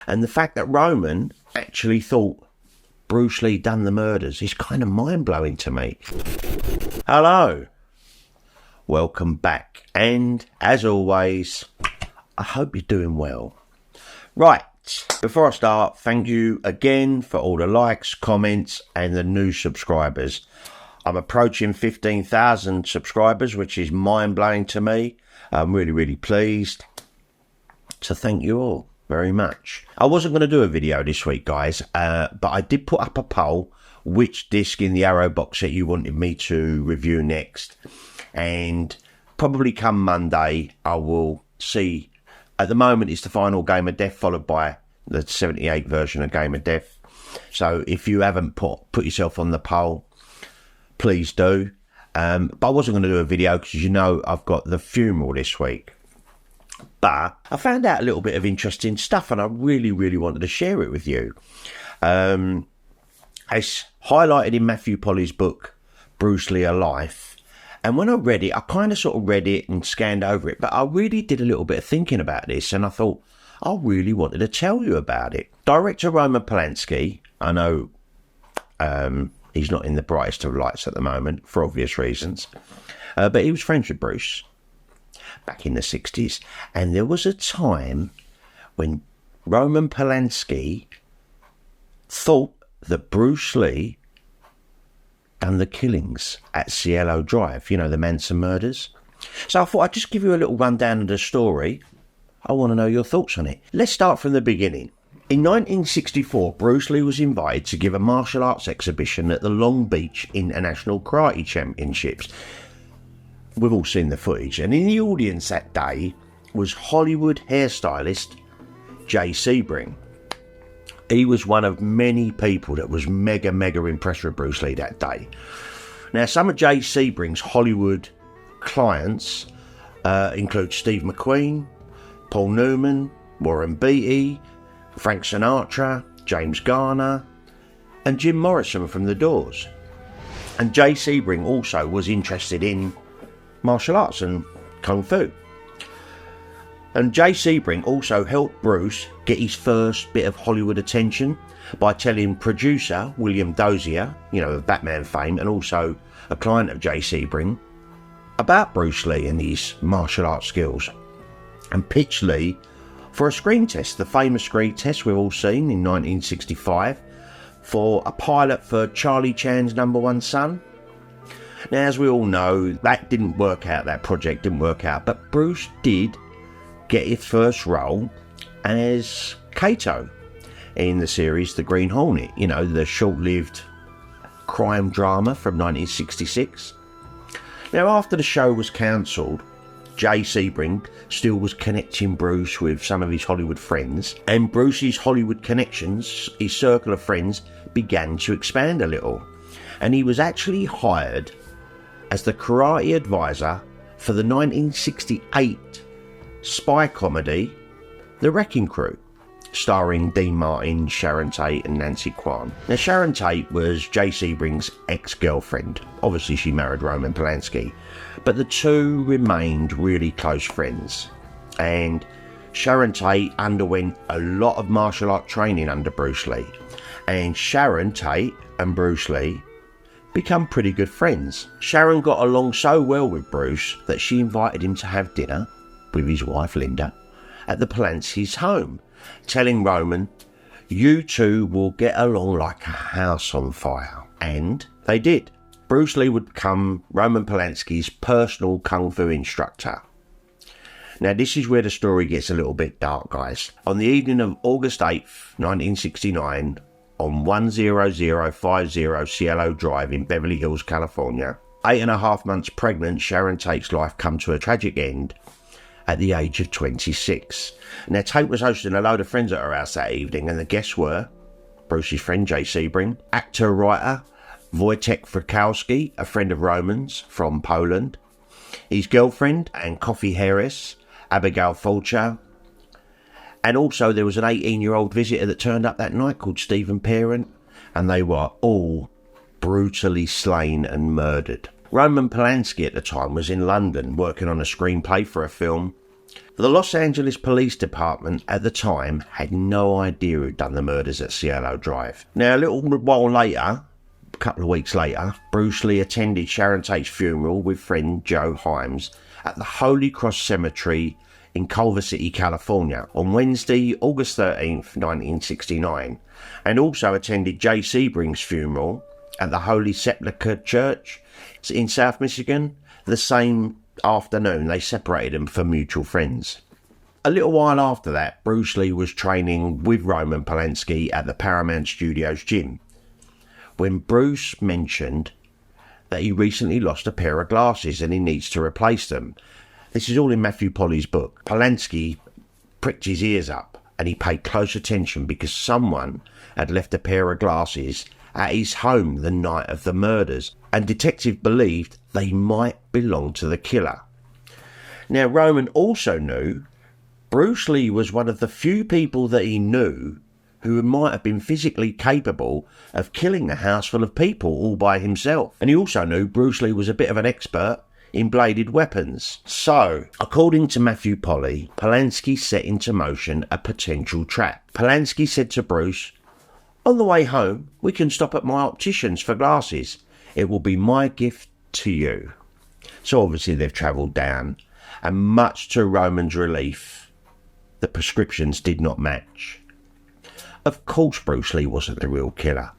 And the fact that Roman actually thought Bruce Lee done the murders is kind of mind-blowing to me. Hello. Welcome back. And as always, I hope you're doing well. Right. Before I start, thank you again for all the likes, comments, and the new subscribers. I'm approaching 15,000 subscribers, which is mind-blowing to me. I'm really, really pleased. So thank you all very much. I wasn't going to do a video this week, guys, but I did put up a poll which disc in the Arrow box set you wanted me to review next. And probably come Monday, I will see. At the moment, it's the final Game of Death, followed by the 78 version of Game of Death. So if you haven't put yourself on the poll, please do. But I wasn't going to do a video because, you know, I've got the funeral this week. But I found out a little bit of interesting stuff, and I really, really wanted to share it with you. It's highlighted in Matthew Polly's book, Bruce Lee, A Life. And when I read it, I kind of sort of read it and scanned over it, but I really did a little bit of thinking about this, and I thought, I really wanted to tell you about it. Director Roman Polanski, I know he's not in the brightest of lights at the moment, for obvious reasons, but he was friends with Bruce back in the 60s, and there was a time when Roman Polanski thought that Bruce Lee done the killings at Cielo Drive, you know, the Manson murders. So I thought I'd just give you a little rundown of the story. I want to know your thoughts on it. Let's start from the beginning. In 1964, Bruce Lee was invited to give a martial arts exhibition at the Long Beach International Karate Championships. We've all seen the footage, and in the audience that day was Hollywood hairstylist Jay Sebring. He was one of many people that was mega impressed with Bruce Lee that day. Now, some of Jay Sebring's Hollywood clients include Steve McQueen, Paul Newman, Warren Beatty, Frank Sinatra, James Garner, and Jim Morrison from The Doors. And Jay Sebring also was interested in martial arts and kung fu. And Jay Sebring also helped Bruce get his first bit of Hollywood attention by telling producer William Dozier, you know, of Batman fame, and also a client of Jay Sebring, about Bruce Lee and his martial arts skills, and pitched Lee for a screen test, the famous screen test we've all seen in 1965, for a pilot for Charlie Chan's Number One Son. Now, as we all know, that didn't work out, that project didn't work out, but Bruce did get his first role as Kato in the series The Green Hornet, you know, the short-lived crime drama from 1966. Now, after the show was cancelled, Jay Sebring still was connecting Bruce with some of his Hollywood friends, and Bruce's Hollywood connections, his circle of friends, began to expand a little, and he was actually hired as the karate advisor for the 1968 spy comedy The Wrecking Crew, starring Dean Martin, Sharon Tate and Nancy Kwan. Now, Sharon Tate was Jay Sebring's ex-girlfriend. Obviously she married Roman Polanski, but the two remained really close friends, and Sharon Tate underwent a lot of martial art training under Bruce Lee, and Sharon Tate and Bruce Lee become pretty good friends. Sharon got along so well with Bruce that she invited him to have dinner with his wife Linda at the Polanski's home, telling Roman, "You two will get along like a house on fire." And they did. Bruce Lee would become Roman Polanski's personal kung fu instructor. Now, this is where the story gets a little bit dark, guys. On the evening of August 8th, 1969, on 10050 Cielo Drive in Beverly Hills, California, 8.5 months pregnant, Sharon Tate's life come to a tragic end at the age of 26. Now, Tate was hosting a load of friends at her house that evening, and the guests were Bruce's friend Jay Sebring, actor-writer Wojtek Frykowski, a friend of Roman's from Poland, his girlfriend and coffee heiress Abigail Fulcher, and also there was an 18-year-old visitor that turned up that night called Stephen Parent, and they were all brutally slain and murdered. Roman Polanski at the time was in London working on a screenplay for a film The Los Angeles Police Department at the time had no idea who'd done the murders at Cielo Drive. Now, a little while later, a couple of weeks later, Bruce Lee attended Sharon Tate's funeral with friend Joe Himes at the Holy Cross Cemetery in Culver City, California on Wednesday, August 13th, 1969, and also attended Jay Sebring's funeral at the Holy Sepulchre Church in South Michigan the same afternoon. They separated them for mutual friends. A little while after that, Bruce Lee was training with Roman Polanski at the Paramount Studios gym when Bruce mentioned that he recently lost a pair of glasses and he needs to replace them. This is all in Matthew Polly's book. Polanski pricked his ears up and he paid close attention because someone had left a pair of glasses at his home the night of the murders, and detective believed they might belong to the killer. Now, Roman also knew Bruce Lee was one of the few people that he knew who might have been physically capable of killing a house full of people all by himself. And he also knew Bruce Lee was a bit of an expert in bladed weapons. So, according to Matthew Polly, Polanski set into motion a potential trap. Polanski said to Bruce, "On the way home, we can stop at my optician's for glasses. It will be my gift to you." So obviously they've travelled down, and much to Roman's relief, the prescriptions did not match. Of course Bruce Lee wasn't the real killer.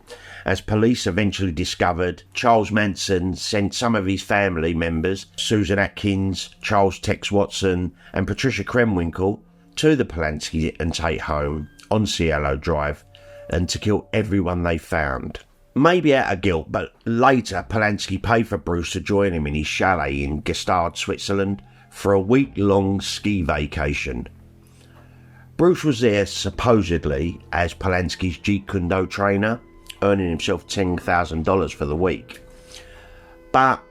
As police eventually discovered, Charles Manson sent some of his family members, Susan Atkins, Charles Tex Watson and Patricia Krenwinkel, to the Polanski and Tate home on Cielo Drive and to kill everyone they found. Maybe out of guilt, but later Polanski paid for Bruce to join him in his chalet in Gstaad, Switzerland for a week-long ski vacation. Bruce was there supposedly as Polanski's Jeet Kune Do trainer, earning himself $10,000 for the week. But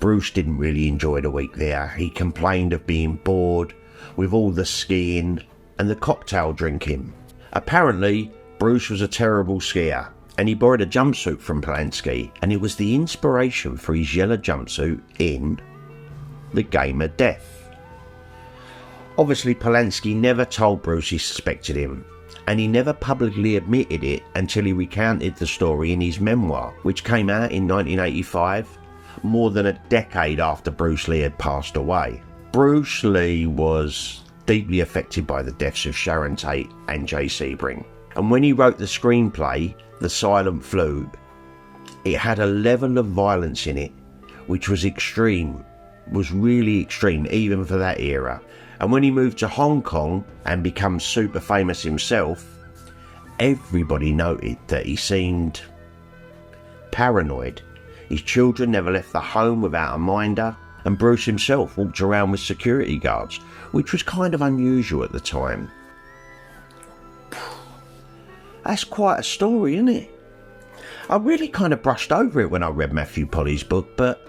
Bruce didn't really enjoy the week there. He complained of being bored with all the skiing and the cocktail drinking. Apparently, Bruce was a terrible skier, and he borrowed a jumpsuit from Polanski, and it was the inspiration for his yellow jumpsuit in The Game of Death. Obviously, Polanski never told Bruce he suspected him, and he never publicly admitted it until he recounted the story in his memoir, which came out in 1985, more than a decade after Bruce Lee had passed away. Bruce Lee was deeply affected by the deaths of Sharon Tate and Jay Sebring, and when he wrote the screenplay, The Silent Flute, it had a level of violence in it which was extreme, was really extreme even for that era. And when he moved to Hong Kong and became super famous himself, everybody noted that he seemed paranoid. His children never left the home without a minder, and Bruce himself walked around with security guards, which was kind of unusual at the time. That's quite a story, isn't it? I really kind of brushed over it when I read Matthew Polly's book, but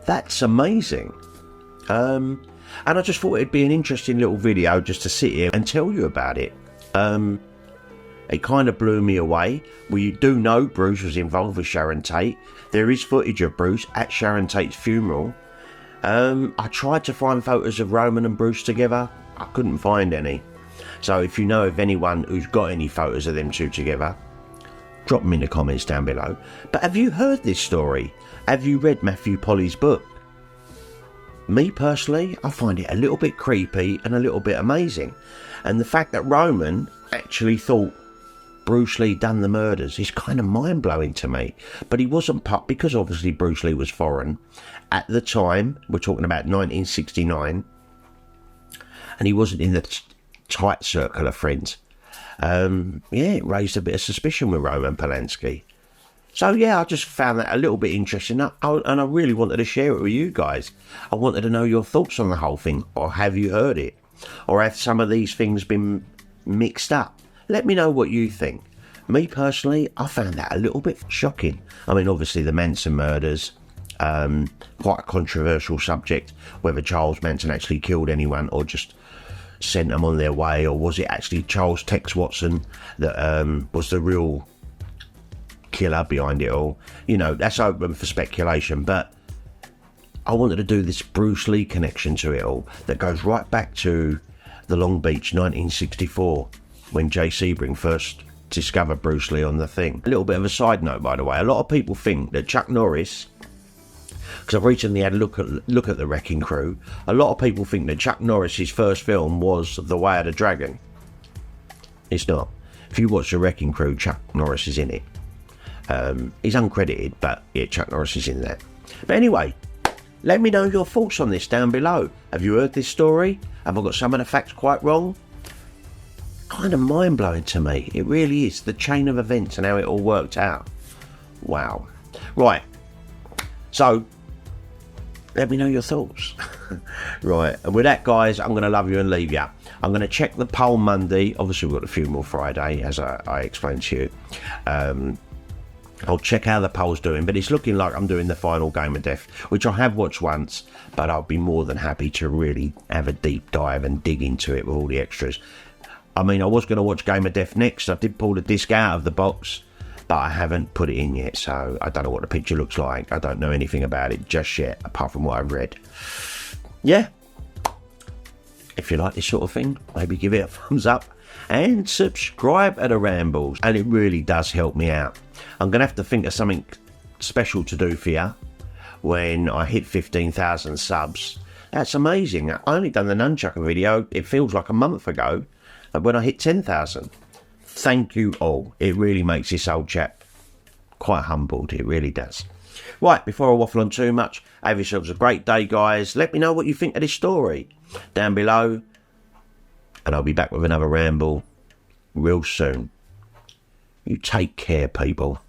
that's amazing. And I just thought it'd be an interesting little video just to sit here and tell you about it. It kind of blew me away. We do know Bruce was involved with Sharon Tate. There is footage of Bruce at Sharon Tate's funeral. I tried to find photos of Roman and Bruce together. I couldn't find any. So if you know of anyone who's got any photos of them two together, drop them in the comments down below. But have you heard this story? Have you read Matthew Polly's book? Me personally, I find it a little bit creepy and a little bit amazing. And the fact that Roman actually thought Bruce Lee done the murders is kind of mind-blowing to me. But he wasn't part, because obviously Bruce Lee was foreign. At the time, we're talking about 1969, and he wasn't in the tight circle of friends. It raised a bit of suspicion with Roman Polanski. So yeah, I just found that a little bit interesting, and I really wanted to share it with you guys. I wanted to know your thoughts on the whole thing, or have you heard it? Or have some of these things been mixed up? Let me know what you think. Me personally, I found that a little bit shocking. I mean, obviously the Manson murders, quite a controversial subject, whether Charles Manson actually killed anyone or just sent them on their way, or was it actually Charles Tex Watson that was the real killer behind it all. You know, that's open for speculation, but I wanted to do this Bruce Lee connection to it all that goes right back to the Long Beach 1964 when Jay Sebring first discovered Bruce Lee on the thing. A little bit of a side note, by the way, a lot of people think that Chuck Norris, because I've recently had a look at the Wrecking Crew, a lot of people think that Chuck Norris's first film was The Way of the Dragon. It's not. If you watch the Wrecking Crew, Chuck Norris is in it. He's uncredited, but yeah, Chuck Norris is in that. But anyway, let me know your thoughts on this down below. Have you heard this story? Have I got some of the facts quite wrong? Kind of mind-blowing to me. It really is. The chain of events and how it all worked out. Wow. Right. So, let me know your thoughts. Right. And with that, guys, I'm going to love you and leave you. I'm going to check the poll Monday. Obviously, we've got a few more Friday, as I explained to you. I'll check how the poll's doing, but it's looking like I'm doing the final Game of Death, which I have watched once, but I'll be more than happy to really have a deep dive and dig into it with all the extras. I mean, I was going to watch Game of Death next. I did pull the disc out of the box, but I haven't put it in yet, so I don't know what the picture looks like. I don't know anything about it just yet, apart from what I've read. Yeah. If you like this sort of thing, maybe give it a thumbs up and subscribe to the Rambles, and it really does help me out. I'm going to have to think of something special to do for you when I hit 15,000 subs. That's amazing. I only done the nunchucker video, it feels like a month ago, when I hit 10,000. Thank you all. It really makes this old chap quite humbled. It really does. Right, before I waffle on too much, have yourselves a great day, guys. Let me know what you think of this story down below, and I'll be back with another ramble real soon. You take care, people.